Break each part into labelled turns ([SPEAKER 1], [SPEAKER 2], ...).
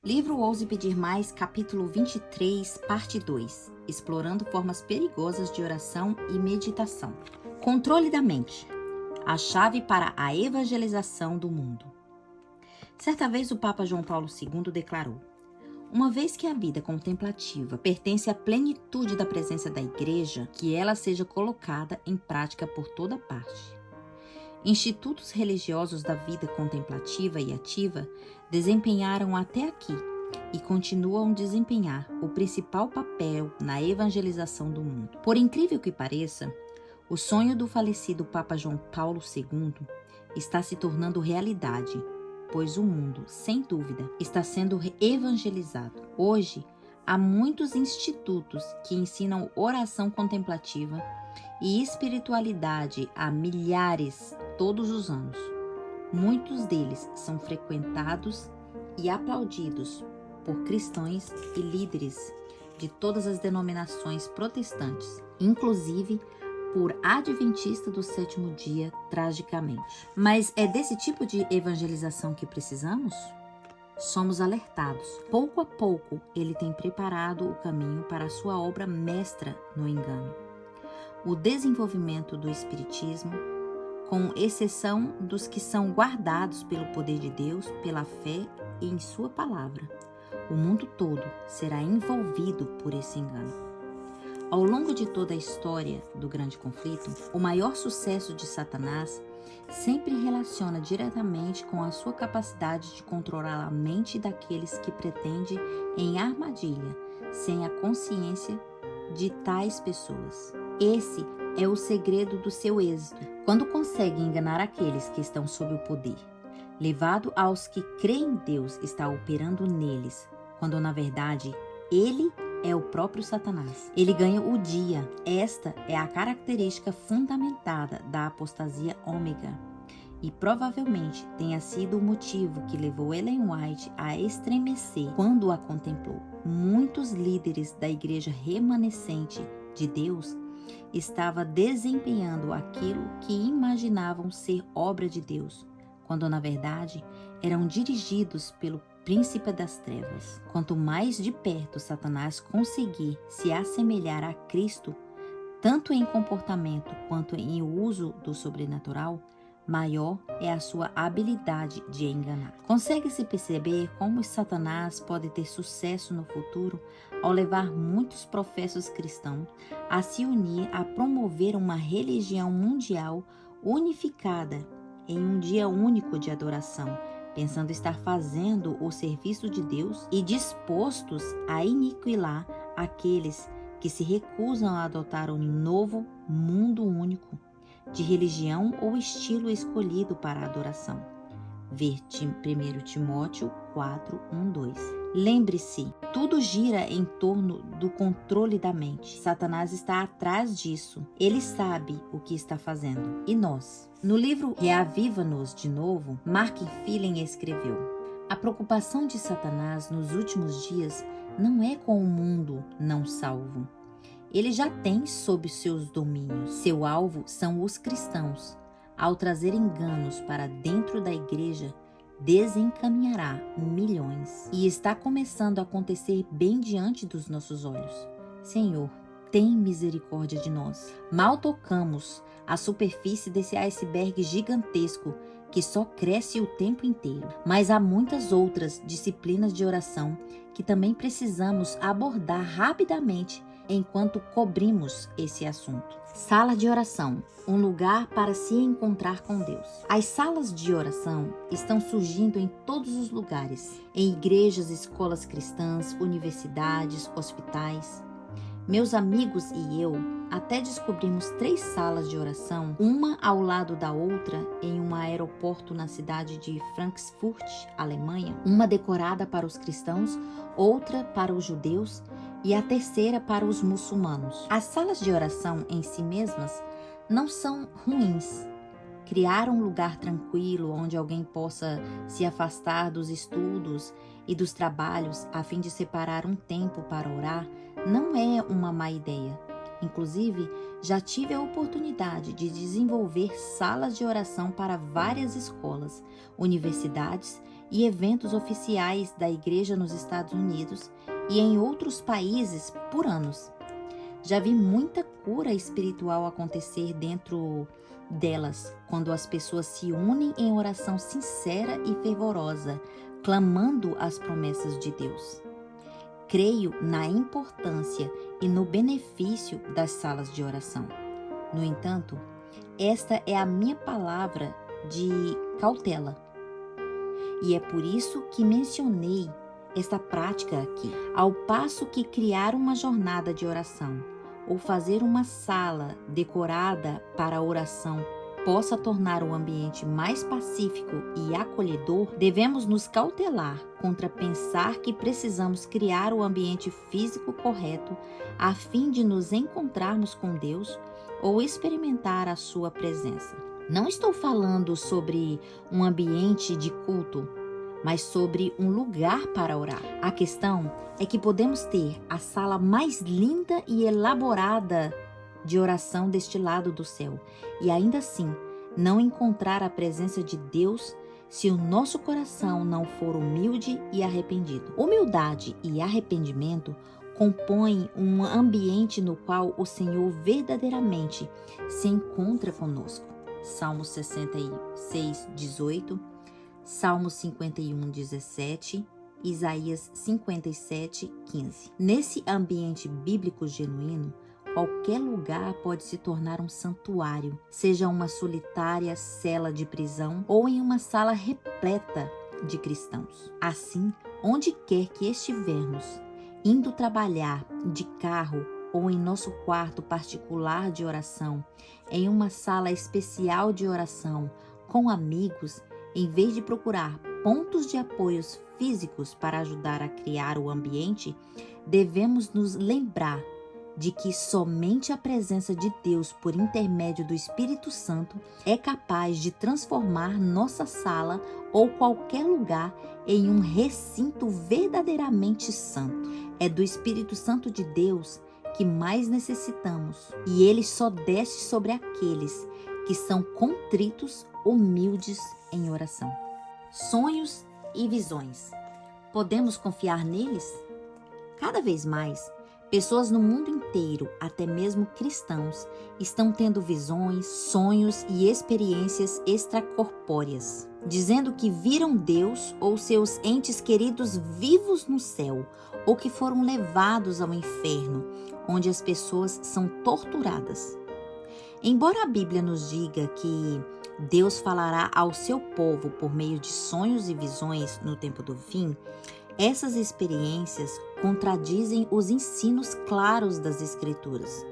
[SPEAKER 1] Livro Ouse Pedir Mais, capítulo 23, parte 2. Explorando formas perigosas de oração e meditação. Controle da mente. A chave para a evangelização do mundo. Certa vez o Papa João Paulo II declarou: uma vez que a vida contemplativa pertence à plenitude da presença da Igreja, que ela seja colocada em prática por toda parte. Institutos religiosos da vida contemplativa e ativa desempenharam até aqui e continuam a desempenhar o principal papel na evangelização do mundo. Por incrível que pareça, o sonho do falecido Papa João Paulo II está se tornando realidade, pois o mundo, sem dúvida, está sendo evangelizado. Hoje, há muitos institutos que ensinam oração contemplativa e espiritualidade a milhares todos os anos. Muitos deles são frequentados e aplaudidos por cristãos e líderes de todas as denominações protestantes, inclusive por adventistas do sétimo dia, tragicamente. Mas é desse tipo de evangelização que precisamos? Somos alertados. Pouco a pouco, ele tem preparado o caminho para a sua obra mestra no engano. O desenvolvimento do Espiritismo, com exceção dos que são guardados pelo poder de Deus, pela fé e em sua palavra. O mundo todo será envolvido por esse engano. Ao longo de toda a história do grande conflito, o maior sucesso de Satanás sempre relaciona diretamente com a sua capacidade de controlar a mente daqueles que pretendem em armadilha, sem a consciência de tais pessoas. Esse é o segredo do seu êxito, quando consegue enganar aqueles que estão sob o poder. Levado aos que creem em Deus está operando neles, quando na verdade ele é o próprio Satanás. Ele ganha o dia. Esta é a característica fundamentada da apostasia ômega e provavelmente tenha sido o motivo que levou Ellen White a estremecer quando a contemplou. Muitos líderes da igreja remanescente de Deus estavam desempenhando aquilo que imaginavam ser obra de Deus, quando na verdade eram dirigidos pelo príncipe das trevas. Quanto mais de perto Satanás conseguir se assemelhar a Cristo, tanto em comportamento quanto em uso do sobrenatural, maior é a sua habilidade de enganar. Consegue-se perceber como Satanás pode ter sucesso no futuro ao levar muitos professos cristãos a se unir a promover uma religião mundial unificada em um dia único de adoração, pensando estar fazendo o serviço de Deus e dispostos a aniquilar aqueles que se recusam a adotar um novo mundo único de religião ou estilo escolhido para a adoração. Ver 1 Timóteo 4, 1, 2. Lembre-se, tudo gira em torno do controle da mente. Satanás está atrás disso. Ele sabe o que está fazendo. E nós? No livro Reaviva-nos de Novo, Mark Phelan escreveu: a preocupação de Satanás nos últimos dias não é com o mundo não salvo. Ele já tem sob seus domínios. Seu alvo são os cristãos. Ao trazer enganos para dentro da igreja, desencaminhará milhões. E está começando a acontecer bem diante dos nossos olhos. Senhor, tem misericórdia de nós. Mal tocamos a superfície desse iceberg gigantesco que só cresce o tempo inteiro. Mas há muitas outras disciplinas de oração que também precisamos abordar rapidamente enquanto cobrimos esse assunto. Sala de oração, um lugar para se encontrar com Deus. As salas de oração estão surgindo em todos os lugares, em igrejas, escolas cristãs, universidades, hospitais. Meus amigos e eu até descobrimos 3 salas de oração, uma ao lado da outra em um aeroporto na cidade de Frankfurt, Alemanha, uma decorada para os cristãos, outra para os judeus e a terceira para os muçulmanos. As salas de oração em si mesmas não são ruins. Criar um lugar tranquilo onde alguém possa se afastar dos estudos e dos trabalhos a fim de separar um tempo para orar não é uma má ideia. Inclusive, já tive a oportunidade de desenvolver salas de oração para várias escolas, universidades e eventos oficiais da igreja nos Estados Unidos e em outros países por anos. Já vi muita cura espiritual acontecer dentro delas, quando as pessoas se unem em oração sincera e fervorosa, clamando as promessas de Deus. Creio na importância e no benefício das salas de oração. No entanto, esta é a minha palavra de cautela. E é por isso que mencionei esta prática aqui. Ao passo que criar uma jornada de oração ou fazer uma sala decorada para a oração possa tornar o ambiente mais pacífico e acolhedor, devemos nos cautelar contra pensar que precisamos criar o ambiente físico correto a fim de nos encontrarmos com Deus ou experimentar a sua presença. Não estou falando sobre um ambiente de culto, mas sobre um lugar para orar. A questão é que podemos ter a sala mais linda e elaborada de oração deste lado do céu e ainda assim não encontrar a presença de Deus se o nosso coração não for humilde e arrependido. Humildade e arrependimento compõem um ambiente no qual o Senhor verdadeiramente se encontra conosco. Salmo 66, 18, Salmo 51, 17, Isaías 57, 15. Nesse ambiente bíblico genuíno, qualquer lugar pode se tornar um santuário, seja uma solitária cela de prisão ou em uma sala repleta de cristãos. Assim, onde quer que estivermos, indo trabalhar de carro ou em nosso quarto particular de oração, em uma sala especial de oração, com amigos, em vez de procurar pontos de apoios físicos para ajudar a criar o ambiente, devemos nos lembrar de que somente a presença de Deus por intermédio do Espírito Santo é capaz de transformar nossa sala ou qualquer lugar em um recinto verdadeiramente santo. É do Espírito Santo de Deus que mais necessitamos, e ele só desce sobre aqueles que são contritos, humildes em oração. Sonhos e visões. Podemos confiar neles? Cada vez mais, pessoas no mundo inteiro, até mesmo cristãos, estão tendo visões, sonhos e experiências extracorpóreas, dizendo que viram Deus ou seus entes queridos vivos no céu, ou que foram levados ao inferno, onde as pessoas são torturadas. Embora a Bíblia nos diga que Deus falará ao seu povo por meio de sonhos e visões no tempo do fim, essas experiências contradizem os ensinos claros das Escrituras.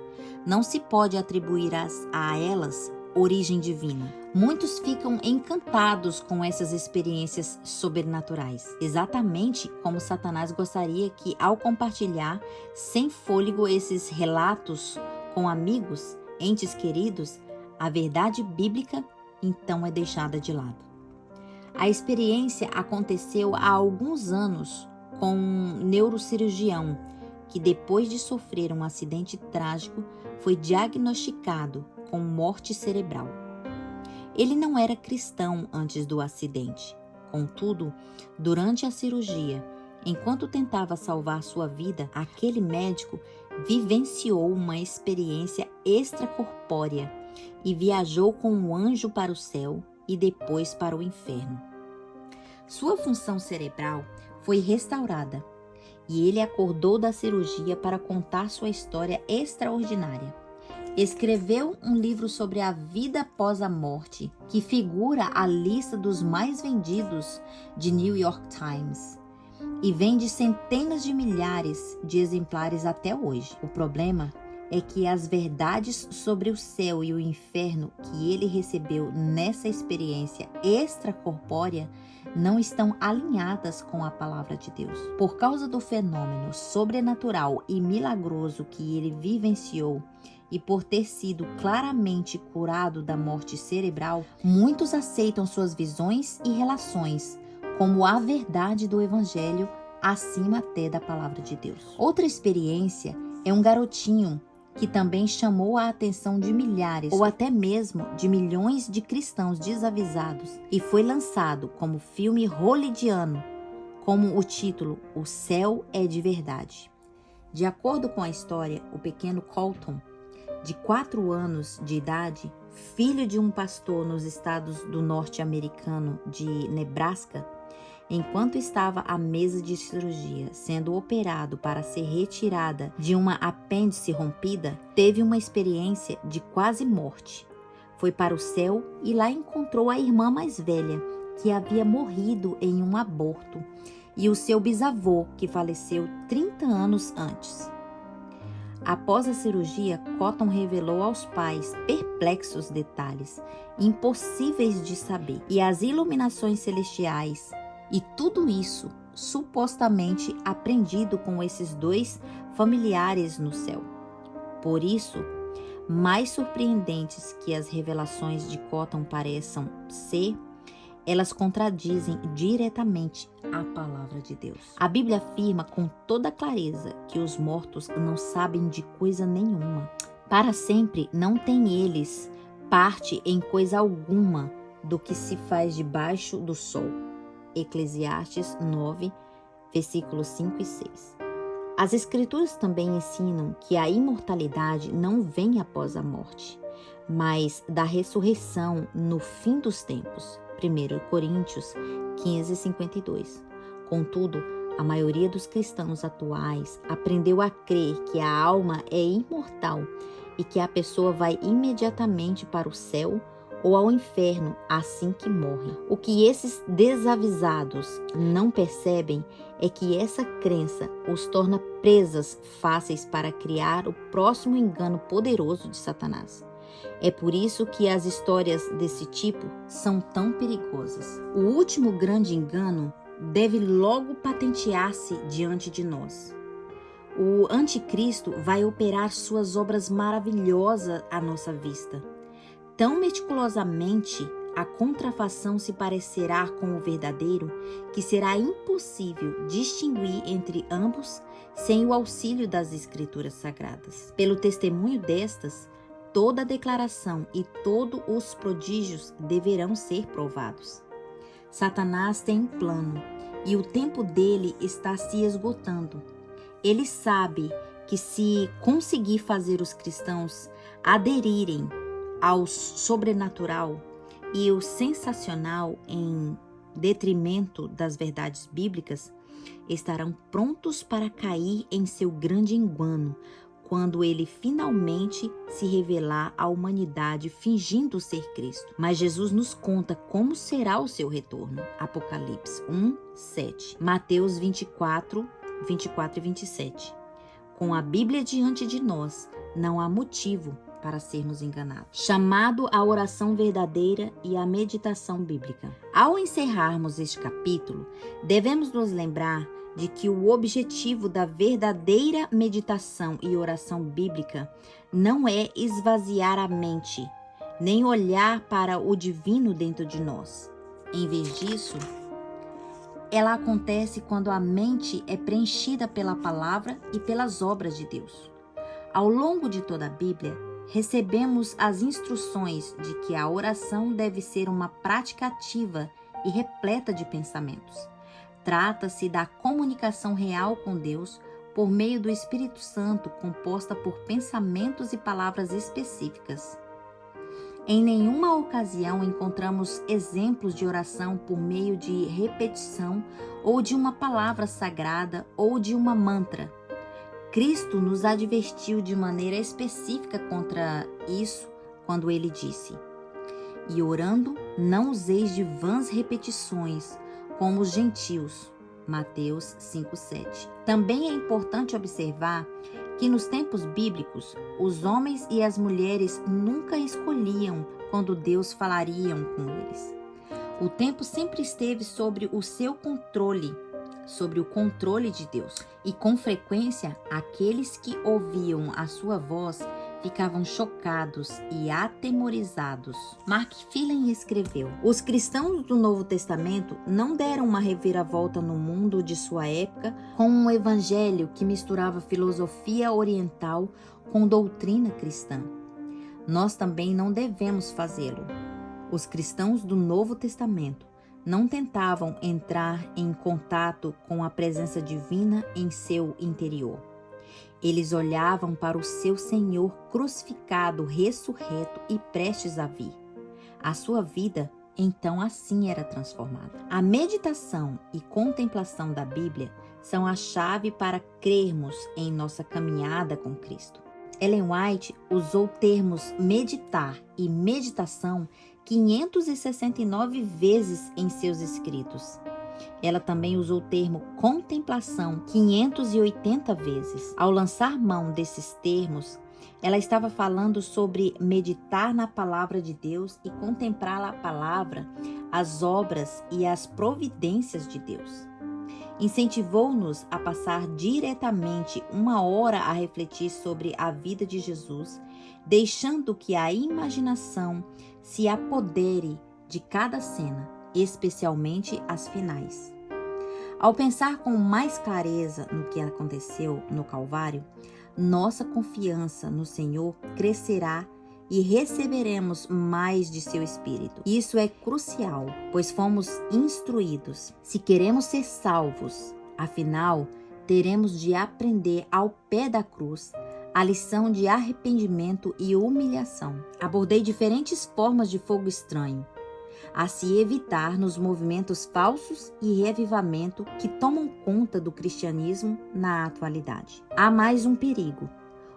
[SPEAKER 1] Não se pode atribuir a elas origem divina. Muitos ficam encantados com essas experiências sobrenaturais, exatamente como Satanás gostaria que, ao compartilhar sem fôlego esses relatos com amigos, entes queridos, a verdade bíblica então é deixada de lado. A experiência aconteceu há alguns anos com um neurocirurgião que, depois de sofrer um acidente trágico, foi diagnosticado com morte cerebral. Ele não era cristão antes do acidente. Contudo, durante a cirurgia, enquanto tentava salvar sua vida, aquele médico vivenciou uma experiência extracorpórea e viajou com um anjo para o céu e depois para o inferno. Sua função cerebral foi restaurada e ele acordou da cirurgia para contar sua história extraordinária. Escreveu um livro sobre a vida após a morte, que figura a lista dos mais vendidos de New York Times e vende centenas de milhares de exemplares até hoje. O problema é que as verdades sobre o céu e o inferno que ele recebeu nessa experiência extracorpórea não estão alinhadas com a palavra de Deus. Por causa do fenômeno sobrenatural e milagroso que ele vivenciou e por ter sido claramente curado da morte cerebral, muitos aceitam suas visões e relações como a verdade do Evangelho, acima até da palavra de Deus. Outra experiência é um garotinho que também chamou a atenção de milhares ou até mesmo de milhões de cristãos desavisados e foi lançado como filme hollywoodiano, como o título O Céu é de Verdade. De acordo com a história, o pequeno Colton, de 4 anos de idade, filho de um pastor nos estados do norte-americano de Nebraska, enquanto estava à mesa de cirurgia, sendo operado para ser retirada de uma apêndice rompida, teve uma experiência de quase morte. Foi para o céu e lá encontrou a irmã mais velha, que havia morrido em um aborto, e o seu bisavô, que faleceu 30 anos antes. Após a cirurgia, Cotton revelou aos pais perplexos detalhes, impossíveis de saber, e as iluminações celestiais, e tudo isso supostamente aprendido com esses 2 familiares no céu. Por isso, mais surpreendentes que as revelações de Cotton pareçam ser, elas contradizem diretamente a palavra de Deus. A Bíblia afirma com toda clareza que os mortos não sabem de coisa nenhuma. Para sempre não têm eles parte em coisa alguma do que se faz debaixo do sol. Eclesiastes 9, versículos 5 e 6. As Escrituras também ensinam que a imortalidade não vem após a morte, mas da ressurreição no fim dos tempos. 1 Coríntios 15, 52. Contudo, a maioria dos cristãos atuais aprendeu a crer que a alma é imortal e que a pessoa vai imediatamente para o céu ou ao inferno assim que morre. O que esses desavisados não percebem é que essa crença os torna presas fáceis para criar o próximo engano poderoso de Satanás. É por isso que as histórias desse tipo são tão perigosas. O último grande engano deve logo patentear-se diante de nós. O anticristo vai operar suas obras maravilhosas à nossa vista. Tão meticulosamente a contrafação se parecerá com o verdadeiro que será impossível distinguir entre ambos sem o auxílio das Escrituras Sagradas. Pelo testemunho destas, toda a declaração e todos os prodígios deverão ser provados. Satanás tem um plano e o tempo dele está se esgotando. Ele sabe que se conseguir fazer os cristãos aderirem ao sobrenatural e o sensacional em detrimento das verdades bíblicas, estarão prontos para cair em seu grande engano quando ele finalmente se revelar à humanidade fingindo ser Cristo. Mas Jesus nos conta como será o seu retorno. Apocalipse 1, 7. Mateus 24, 24 e 27. Com a Bíblia diante de nós, não há motivo para sermos enganados. Chamado à oração verdadeira e à meditação bíblica. Ao encerrarmos este capítulo, devemos nos lembrar de que o objetivo da verdadeira meditação e oração bíblica não é esvaziar a mente, nem olhar para o divino dentro de nós. Em vez disso, ela acontece quando a mente é preenchida pela palavra e pelas obras de Deus. Ao longo de toda a Bíblia, recebemos as instruções de que a oração deve ser uma prática ativa e repleta de pensamentos. Trata-se da comunicação real com Deus por meio do Espírito Santo, composta por pensamentos e palavras específicas. Em nenhuma ocasião encontramos exemplos de oração por meio de repetição ou de uma palavra sagrada ou de uma mantra. Cristo nos advertiu de maneira específica contra isso quando ele disse: "E orando, não useis de vãs repetições, como os gentios." Mateus 5:7. Também é importante observar que nos tempos bíblicos, os homens e as mulheres nunca escolhiam quando Deus falaria com eles. O tempo sempre esteve sobre o seu controle, sobre o controle de Deus. E com frequência, aqueles que ouviam a sua voz ficavam chocados e atemorizados. Mark Phelan escreveu: os cristãos do Novo Testamento não deram uma reviravolta no mundo de sua época com um evangelho que misturava filosofia oriental com doutrina cristã. Nós também não devemos fazê-lo. Os cristãos do Novo Testamento não tentavam entrar em contato com a presença divina em seu interior. Eles olhavam para o seu Senhor crucificado, ressurreto e prestes a vir. A sua vida, então, assim era transformada. A meditação e contemplação da Bíblia são a chave para crermos em nossa caminhada com Cristo. Ellen White usou termos meditar e meditação 569 vezes em seus escritos. Ela também usou o termo contemplação 580 vezes. Ao lançar mão desses termos, ela estava falando sobre meditar na palavra de Deus e contemplar a palavra, as obras e as providências de Deus. Incentivou-nos a passar diretamente 1 hora a refletir sobre a vida de Jesus, deixando que a imaginação se apodere de cada cena, especialmente as finais. Ao pensar com mais clareza no que aconteceu no Calvário, nossa confiança no Senhor crescerá e receberemos mais de seu Espírito. Isso é crucial, pois fomos instruídos. Se queremos ser salvos, afinal, teremos de aprender ao pé da cruz a lição de arrependimento e humilhação. Abordei diferentes formas de fogo estranho, a se evitar nos movimentos falsos e reavivamento que tomam conta do cristianismo na atualidade. Há mais um perigo: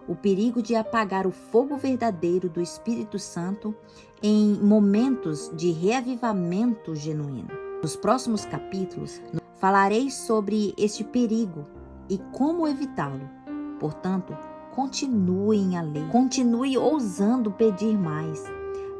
[SPEAKER 1] o perigo de apagar o fogo verdadeiro do Espírito Santo em momentos de reavivamento genuíno. Nos próximos capítulos, falarei sobre este perigo e como evitá-lo. Portanto, continuem a ler, continue ousando pedir mais.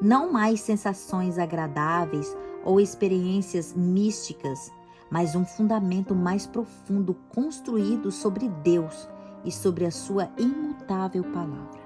[SPEAKER 1] Não mais sensações agradáveis ou experiências místicas, mas um fundamento mais profundo construído sobre Deus e sobre a sua imutável palavra.